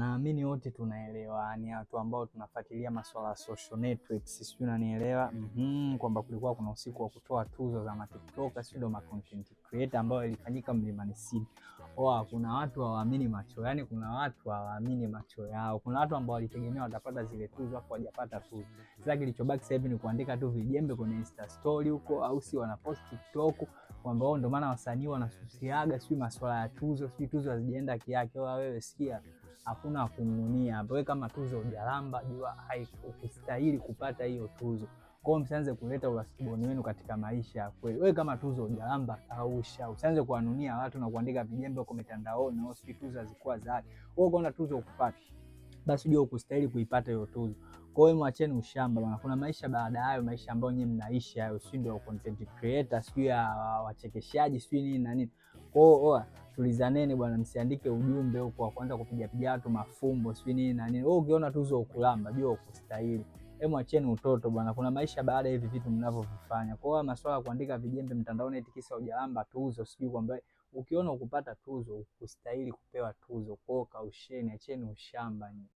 naamini wote tunaelewa, ni watu ambao tunafuatilia masuala ya social networks, sio unanielewa? Kwamba kulikuwa kuna usiku wa kutoa tuzo za TikTok, sio ndo content creator ambao ilifanyika Mlimani City. Kuna watu hawaamini macho, yani kuna watu hawaamini macho yao. Kuna watu ambao walitegemea watapata zile tuzo hapo hawajapata tuzo. Sasa kilichobaki sasa hivi ni kuandika tu vijembe kwenye Insta story huko, au si wanapost TikTok kwamba wao ndio maana wasanii wanasusiaga sio masuala ya tuzo, sio tuzo hazijaenda kiasi. Wewe sikia, hakuna kununia hapo. Wewe kama tuzo hujalamba, jua haikustahili kupata hiyo tuzo. Kwa hiyo msianze kuleta urasiboni wenu katika maisha kweli. Wewe kama tuzo hujalamba, kausha. Usianze kuanunia watu na kuandika vijembe huko mitandaoni na sio tuzo hazikuwa zake. Wewe unaona tuzo ukupata, basi jua ukustahili kuipata hiyo tuzo. Kwa hiyo mwacheni ushamba bwana. Kuna maisha baada ya hayo, maisha ambayo nyinyi mnaishi hayo, sio ndio content creator, sio ya wachekeshaji, sio nini na nini. Kwa hiyo tulizaneni bwana, msiandike ujumbe huko kwanza kupiga watu mafumbo, sio nini na nini. Wewe ukiona tuzo ukulamba, jua ukustahili. Mwacheni utoto bwana. Kuna maisha baada ya hivi vitu mnavyovifanya. Kwa hiyo masuala ya kuandika vijembe mtandaoni eti kisa hujalamba tuzo, sio kwamba ukiona ukupata tuzo ukustahili kupewa tuzo. Kwa hiyo kausheni, acheni ushamba.